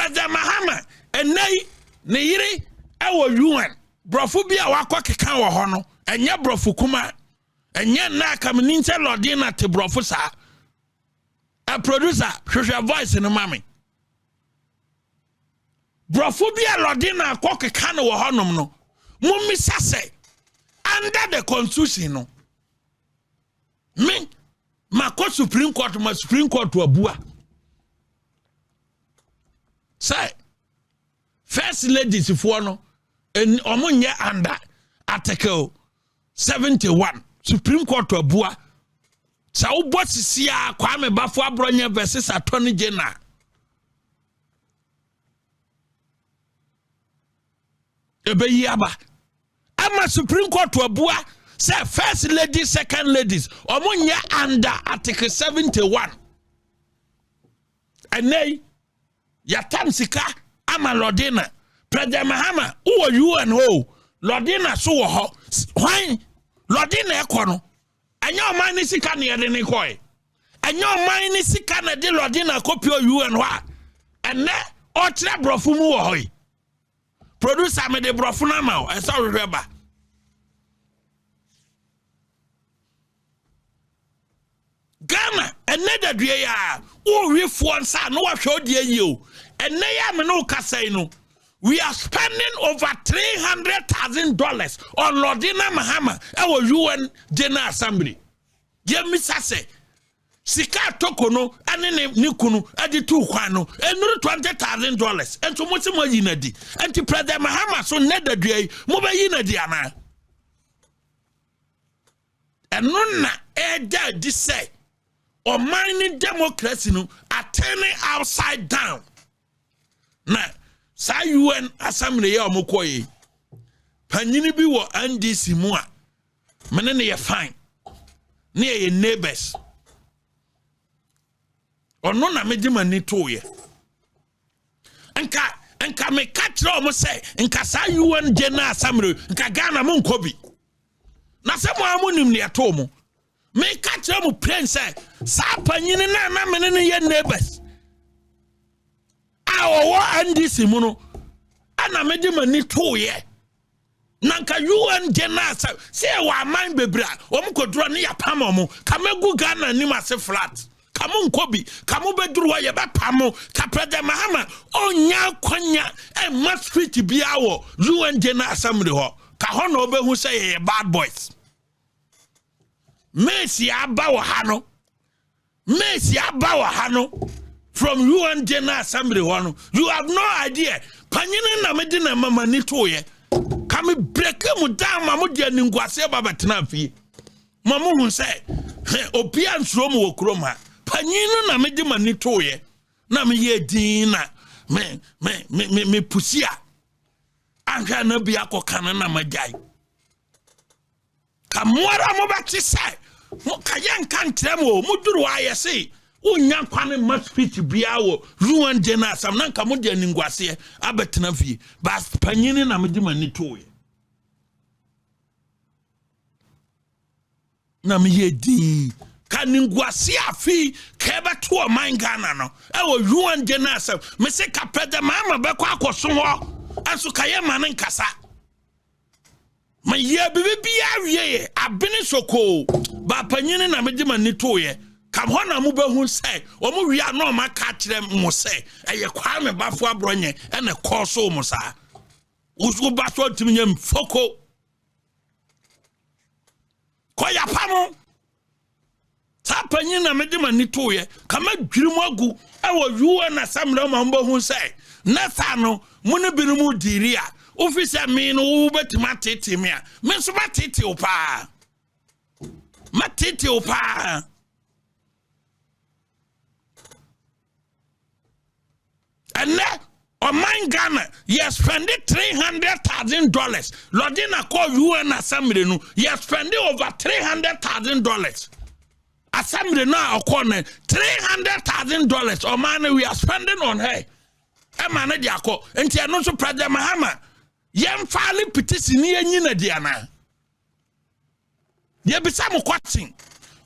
President Mahama enei ne yiri ewo UN brofo bia wakọ keka wo ho no enye brofo kuma enye na kam ni nche Lordina te brofo sa a producer hwehwe voice no mame brofo bia Lordina akọ keka no wo ho nom no mummisa say under the constitution no me mako Supreme Court wabua say first ladies for no en omunye under article 71 Supreme Court wabua sa ubo sisia Kwame Bafo Abronye versus Attorney General ebe yaba ama Supreme Court wabua say first ladies second ladies omunye under article 71 enei yatam sika ama Lordina President Mahama uwo UN ho Lordina so wo ho hwan Lordina ekono enye oman ni sika ne yede ne koy enye oman ni sika na de Lordina kopio UN ho a ene o tre brofu mu wo ho producer me de brofu na ma o esa reba Ghana eneda due ya o wefo nsa no wa hwe odie yi o ene ya me no kasai no we are spending over $300,000 on Lordina Mahama our UN General Assembly ye misase sika toko no ane ne kunu adi tu kwan no enuru $20,000 ento mo se mo yi na di enti President Mahama so neda due mo ba yi na di ana eno na eda di say or mining democracy no are turning upside down. Na sa UN assembly ya omokoyi. Panyini bi wo NDC mu a mene ne ye fine. Ne ye neighbors. Ono na me di mani to ye. Enka me katre omo say enka sa UN General Assembly enka Ghana mu nkobi. Na se mo amunim ne to mo. Me catch mu prince sa panyini na mene ne ye neighbors awo NDC mu no ana me di mani to ye nanka UN General say wa man bebra o mu koduro ne ya pam mu kamegu Ghana ni mase flat kamu nkobi kamu beduru wa ye ba pam ka President Mahama onya kwanya e ma street bia wo UN General Assembly ho ka ho na obehu say ye bad boys Messi abawa hano from UN General Assembly one. You have no idea. Panyine na medina mama ni toye. Kami break mu down mamu dia ningwase baba tena fi. Mamu hu say opia nsuro mu okrom ha. Panyine na medima ni toye. Na me ye din na me pusia. Anka na bia kokana na majai. Kamwara mo ba ti say mo kayan kan tremo muduru wa yesi unya kwane ma speech bia wo ruwan jena sam nan ka mo de ningwase abetena fie bas panyini na me di mani toye na me yedi kan ningwase afi ka ba to o man Ghana no e wo ruwan jena sam me se ka President Mahama be kwa akoso ho aso kaye manen kasa ma ye bibia wie abene soko ba panyini na medi mani toye kam ho na mo behu say o mo wi ana o ma ka kire mo say eye Kwame Bafo Abronye ene koso mo sa usu ba so timnyem foko koya pamo sa panyini na medi mani toye kama dwirimu agu e wo UN Assembly ma mo behu say na sa no mo ne binu diria officer me no ubetima tete me a me so matete opa matete opa and on my Ghana yes spending $300,000 Lordina call UN Assembly no yes spending over $300,000 Assembly now corner $300,000 or money we are spending on her e man dey akọ enti eno so President Mahama yem faale petition ni anyina dia na ye bisa mo question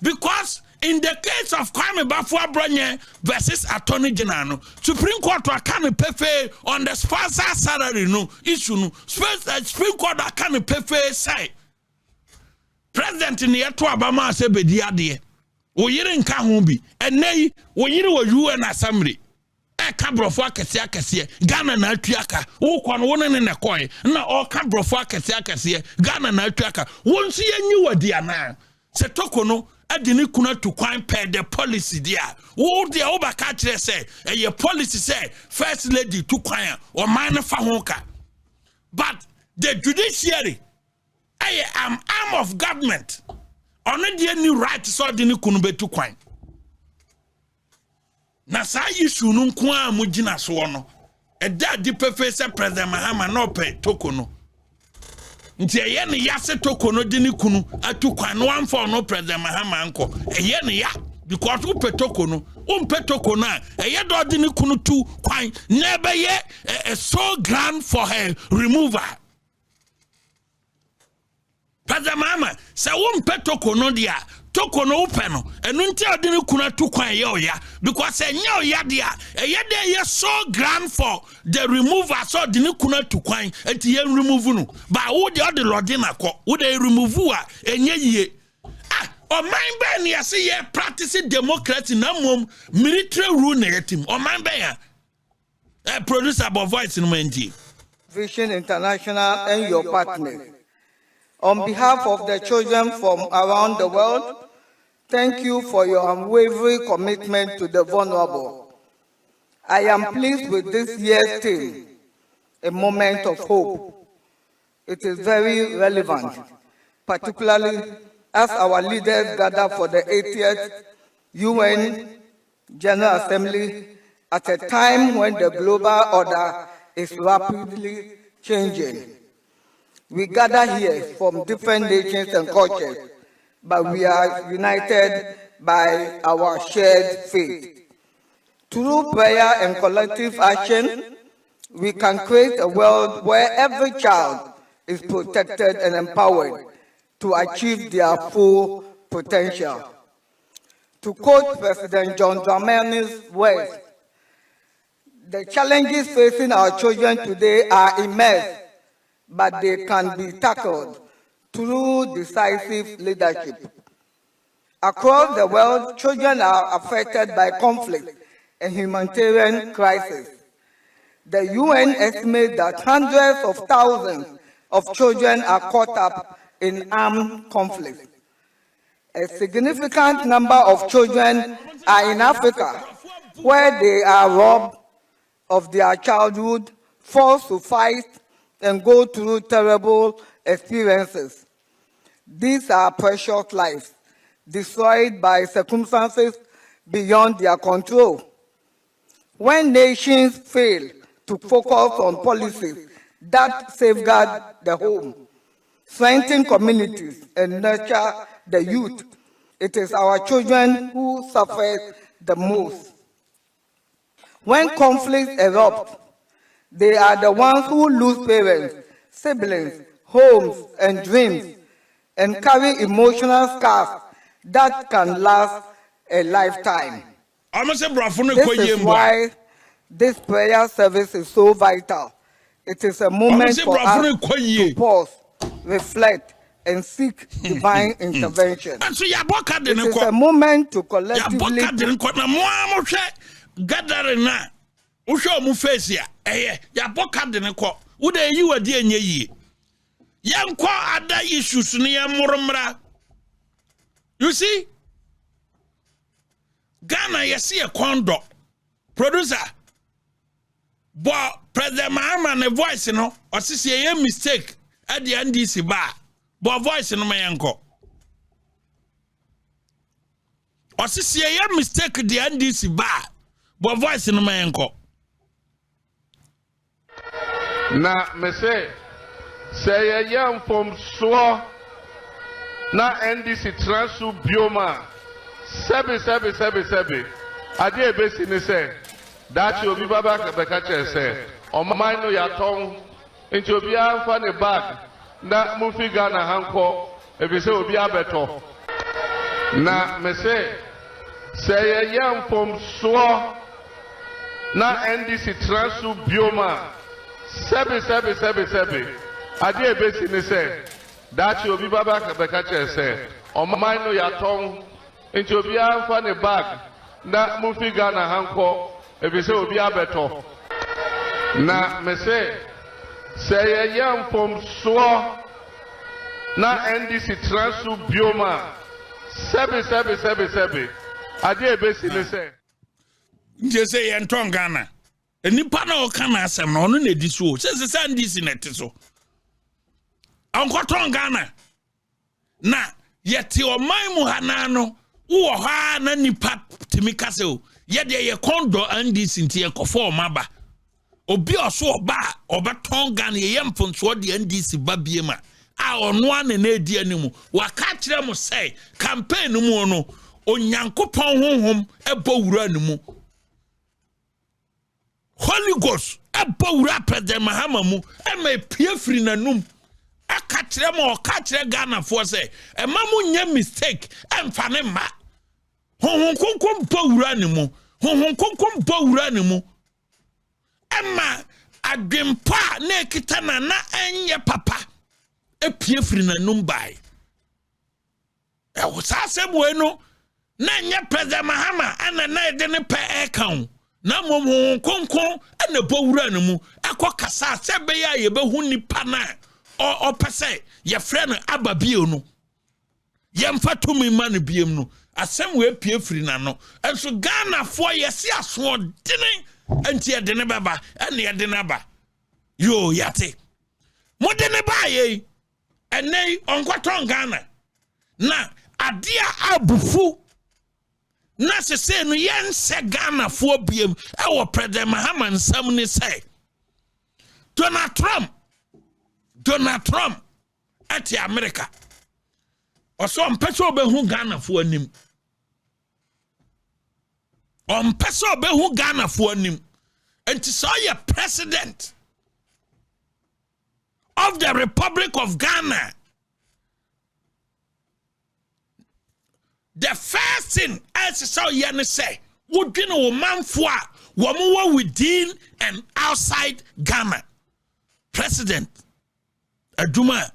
because in the case of Kwame Bafwa-Bronye versus Attorney General, no, Supreme Court can pay on the sponsor salary no issue no. Supreme Court can pay say President in the year to Obama say be diade. We yiri nka ho bi. Enei we yiri wo UN Assembly. Ka brofo akese Ghana na atuaka wo kwa no won ne ne koy na o ka brofo akese Ghana na atuaka won so yanyi wadi ana se toko no ade ne kuna to kwan per the policy dia wo dia wo ba ka kire se eye policy say first lady to kwan o man fa ho ka but the judiciary am arm of government on the new right so de ne kunu be to kwan na sa issue no nko a mo gina so no eda di pefe se President Mahama no pe toko no nti eye ne ya se toko no de ne kunu atu kwan no amfa no President Mahama anko eye ne ya because u pe toko no eye do de ne kunu tu kwan na be ye so grand for her removal. President Mahama se u pe toko no dia toko no open no enu nti ade ne kuna tu kwan ye oya because enye oya dia ye so grand for the remover so de ne kuna tu kwan enti ye remove no ba wo de Lordina ko wo de remove a enye yie o man be ne yase ye practicing democracy na mom military rule na yetim o man be ya producer about voice no menti Vision International and your partners. On behalf of the children from around the world, thank you for your unwavering commitment to the vulnerable. I am pleased with this year's theme, a moment of hope. It is very relevant, particularly as our leaders gather for the 80th UN General Assembly at a time when the global order is rapidly changing. We gather here from different nations and cultures, but we are united by our shared faith. Through prayer and collective action, we can create a world where every child is protected and empowered to achieve their full potential. To quote President John Dramani's words, the challenges facing our children today are immense, but they can be tackled through decisive leadership. Across the world, children are affected by conflict and humanitarian crisis. The UN estimates that hundreds of thousands of children are caught up in armed conflict. A significant number of children are in Africa, where they are robbed of their childhood, forced to fight, and go through terrible experiences. These are precious lives, destroyed by circumstances beyond their control. When nations fail to focus on policies that safeguard the home, strengthen communities, and nurture the youth, it is our children who suffer the most. When conflicts erupt, they are the ones who lose parents, siblings, homes, and dreams, and carry emotional scars that can last a lifetime. This is why this prayer service is so vital. It is a moment for us to pause, reflect, and seek divine intervention. It is a moment to collectively Usho mu face ya ya boka de ne ko wo da yi wadi enye yi yanko ada issues ne ya murmra. You see Ghana yesi e kondo producer bo President Mahama ne voice no osisi ye mistake at the NDC ba bo voice no mayenko osisi ye mistake the NDC ba bo voice no mayenko. Na me say yam from so na NDC transu bioma sebi ade ebesi ni say that you be baba beka say o man no ya ton nti obi anfa ne bag na mu fi Ghana hanko ebi say obi abeto na me say say young from Swa na NDC transfer bioma 7. Ade ebesi ni say that you be baba beka che say o man no ya ton nti obi anfa ne bag na mu fi Ghana hanko ebi say obi abeto na me say young from Swa na NDC transfer bioma 7. Ade ebesi ni say nje say yenton Ghana enipa na o kana asem na ono na edi so se NDC na te so ankoton Ghana na yete o man mu hanano wo ha na nipa timi kase o ye de ye kondo NDC ntie kofo maba obi oso oba obeton Ghana ye mfonso de NDC babiema a ono ana na edi animu waka kire mu say campaign mu no onyankopon honhom ebo wura animu Holy Ghost ebo wura President Mahama mu e ma pie firi nanum aka kire mo ka kire Ghana fo say e ma mu nya mistake emfa ne ma honhom konkom bo wura animu honhom konkom bo wura animu Emma adwempa na ekita na enye papa epie firi na numbai e wo sasem we no na enye President Mahama ana na ede ne pe account na mom konkon ana bowura ne mu akokasa sebe ya ye behu nipa na o pese ye frɛ no ababio no ye mfa tumi ma no biem no asem we pie firi na no enso Ghana fo ye si aso dene anti ede ne baba ene ede ne ba yo yate mo de ne ba ye ene onkwaton Ghana na adia abufu na se no yense Ghana fo biem e wo President Mahama nsam ni say Donald Trump at America oso mpese obehu Ghana fo anim mpese obehu Ghana fo anim enti so ye president of the Republic of Ghana. The first thing as so you say would be no man for woman within and outside Ghana. President Aduma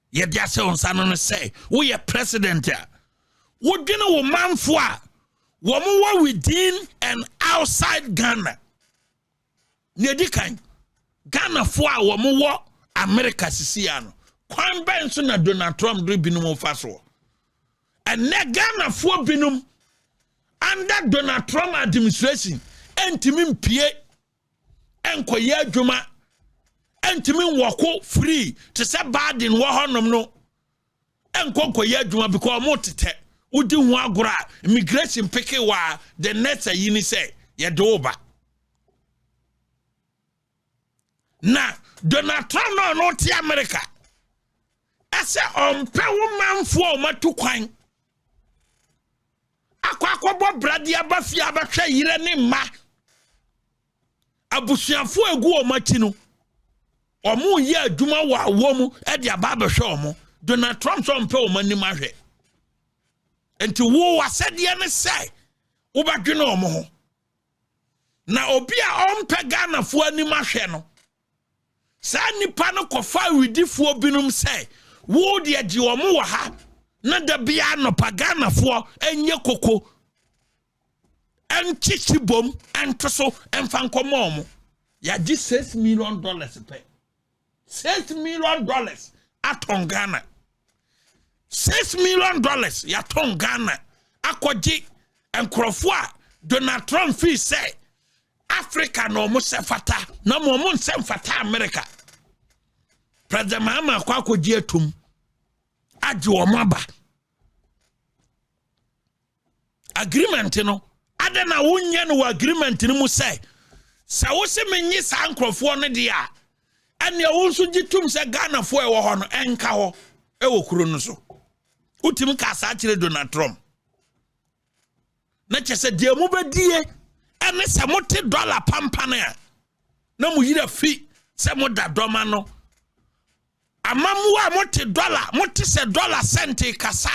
ye just on Sanon say we are president here. Would be no man for woman within and outside Ghana. Nedikan Ghana for woman America Siciano. Kwan ben so na Donald Trump do binum faso. And Ghana for binum under Donald Trump administration entimin pie enkoye adwuma entimin wako free to say bad in wo honom no enkoye adwuma because mo tete udi hu agora immigration peke wa the next yini say ye do oba na Donald Trump no ti America ase ompe wo manfo o matu kwan akwakobo brade abafia abahwe yire ne ma abusuafo egu o mati no omo ye adwuma wa awomu e de aba abahwe omo Donald Trump so mpe o manim ahwe enti wo wasede ne sai wo badwene omo ho na obi a ompe Ghana fo anim ahwe no sa nipa no kofa widifo binum sai wo de agi omo wa ha na da bia no pagana fo enye koko enchichi bom entoso enfankomo ya di $6 million pay $6 million aton Ghana $6 million ya ton Ghana akoji enkrofo a Donald Trump fi say Africa no mo se fata na mo nse fata America President Mahama akoji atum aji o maba agreement no adana wonye no agreement no mu say sa wo se menyi sa ankrofo no de a ane wo nso gitum se Ghana fo e wo ho no enka ho e wo kuro no so utim ka sa kire Donald Trump na chese de mu bedie ene se mote dollar pampana na mu yira fi se mo da doma no amamuwa mote dollar mote se dollar cent kasa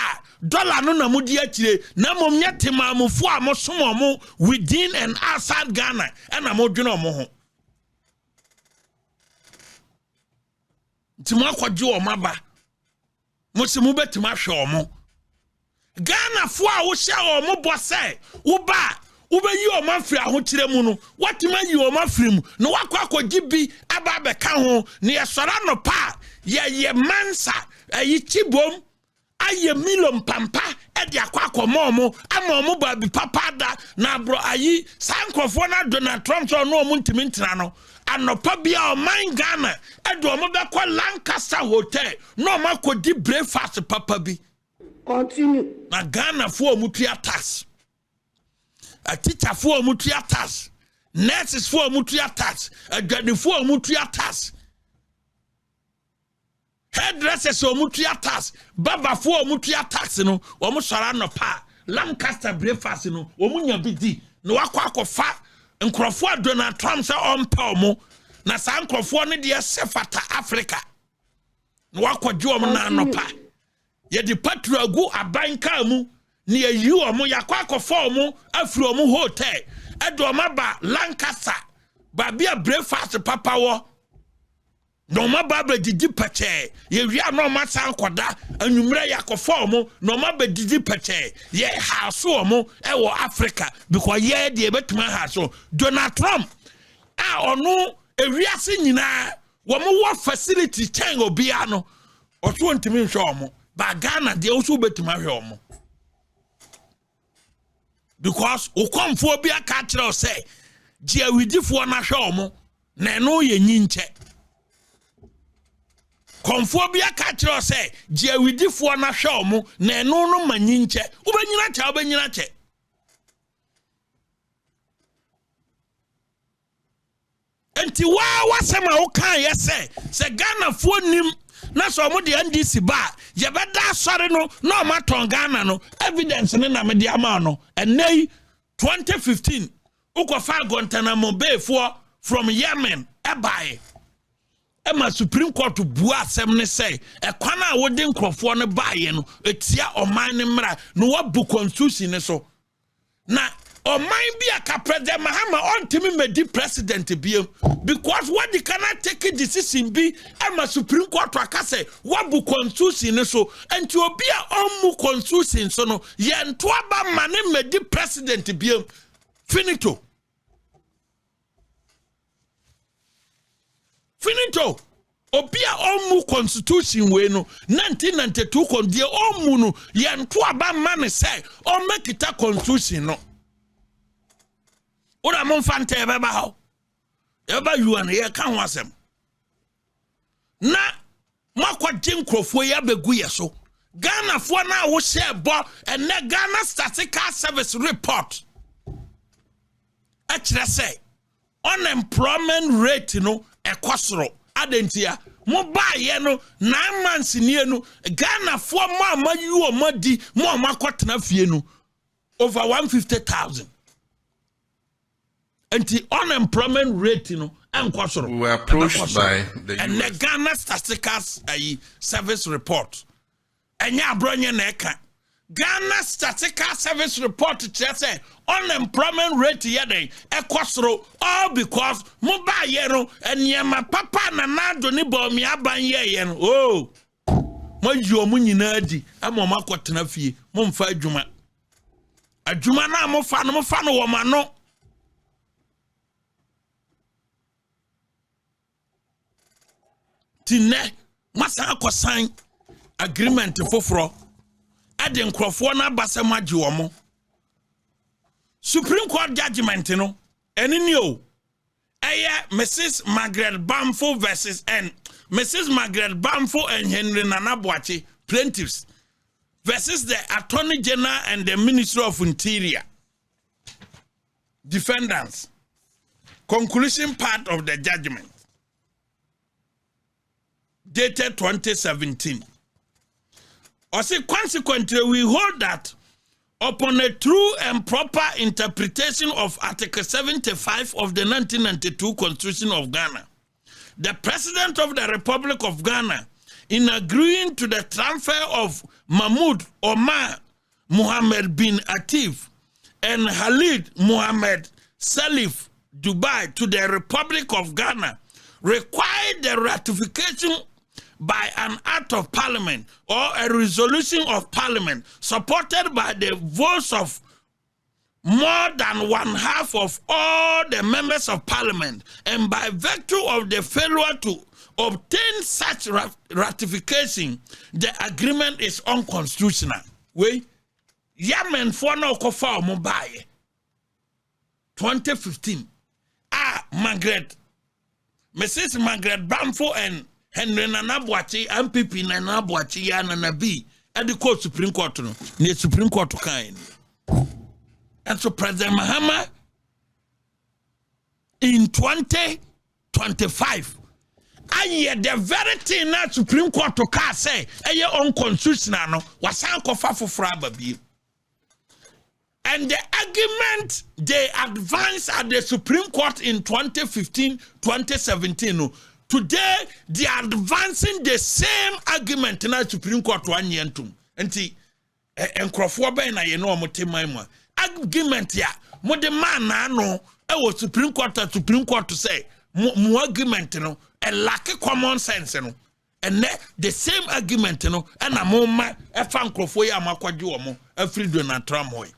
dollar no na mudi akire na mom nya temamufo a mosom mo within and outside Ghana and amodwene omo ho nti mo akwaje o maba mo se mo betima hwe omo Ghana fo a wo hye omo bo se wo ba ubeyi o mafiri ahokire mu no watima yi o mafiri mu no wakwa akogi bi aba be ka ho ne yesora no pa ye mansa ayi chibom aye milom pampa e de akwa akomo ama omo ba bi papa da na bro ayi sankrofo na Donald Trump so no omo ntimi ntina no anopa bia o man Ghana e de omo be kwa Lancaster Hotel no makodi breakfast papa bi continue na Ghana fo omutua tax a teacher for mutual tax, nurses for mutual tax, a garden for mutual tax, hairdressers for mutual tax, baba for mutual tax, no, almost no pa, Lancaster breakfast, no, Omunya bidi, no aqua fat, and Crawford Donald Trump on Palmo, na San Crawford, dear Sefata Africa. No aqua Jomana no pa. Yet the patra go a bankamu. Near you or mo yakwa form afro mo hotel edo maba Lancaster babia breakfast papa wo no maba didi peche ye wia no ma san koda anwumre yakofo no maba didi peche ye house mo e wo Africa because ye de betuma house Donald Trump a ono ewiase nyina wo mo wo facility chen obia no oso ntimi nhwe omo ba Ghana de oso betuma hwe omo because ukomphobia catcher say Jiawidifo na hwe omo na no ye nyinche komphobia catcher say Jiawidifo na hwe omo na no manyinche ubenyina che enti wa wasema ukan yese se Ghana fo nim na so mo de NDC ba ye beda sori no na ma ton Ghana no evidence ne na me de ama no enei 2015 ukofa Guantanamo Bay for from Yemen ebae ema Supreme Court bua asem ne say ekwana a wode nkrofo ne bae no etia oman ne mra no wabu constitution ne so na oman bi aka President Mahama ontimi medi president biem because what they cannot take a decision be ema Supreme Court akase wabu constitution ne so enti obi a omu constitution so no ye nto aba mane medi president biem finito obi a omu constitution we no 1992 kon die omu no ye nto aba mane say o mekita constitution no ora mon fante beba ho eba yuan ye kan wasem na makwa jinkrofo ya begu ye so Ghana fo na wo share bo ene Ghana Statistical Service report a kire say unemployment rate no ekosoro adentia mo ba ye no 9 months ni enu Ghana fo ma amayu o madi mo makotena fie no over 150,000 and the unemployment rate, you know, and we were approached by the and the Ghana Statistical Service report. And ya bronya neka Ghana Statistical Service report say unemployment rate yede ekwasoro all because mobile yero and yema papa na nado ni bo mi aban ye no oh mo yo mu nyina di ama mo akotena fie mo mfa adwuma na mo fa no wo ma no tine masa akosan agreement foforo ade nkrofo na basem agi wo Supreme Court judgment no eni ni o eye Mrs. Margaret Bamfo versus Mrs. Margaret Bamfo and Henry Nanabuachi plaintiffs versus the Attorney General and the Ministry of Interior defendants. Conclusion part of the judgment dated 2017. Also, consequently, we hold that upon a true and proper interpretation of Article 75 of the 1992 Constitution of Ghana, the President of the Republic of Ghana in agreeing to the transfer of Mahmoud Omar Mohammed bin Atif and Khalid Mohammed Salif Dubai to the Republic of Ghana required the ratification by an act of parliament or a resolution of parliament supported by the votes of more than 1/2 of all the members of parliament, and by virtue of the failure to obtain such ratification, the agreement is unconstitutional. Wait, Yemen for no kofa mobile 2015. Margaret, Mrs. Margaret Bamfo and Henry Nanabuachi, MPP Nanabuachi, Nanabi, and the court Supreme Court, near Supreme Court to kind. And so President Mahama in 2025, the very thing that Supreme Court to say, unconstitutional, was unconstitutional for Frababi. And the argument they advanced at the Supreme Court in 2015, 2017, today they are advancing the same argument in the Supreme Court 1 year. And argument ya mo de man na no e wo Supreme Court to say mo argument no e lack common sense no and the same argument no e na mo ma e fa nkrofo ya makwaje wo mo afri Donald Trump hoy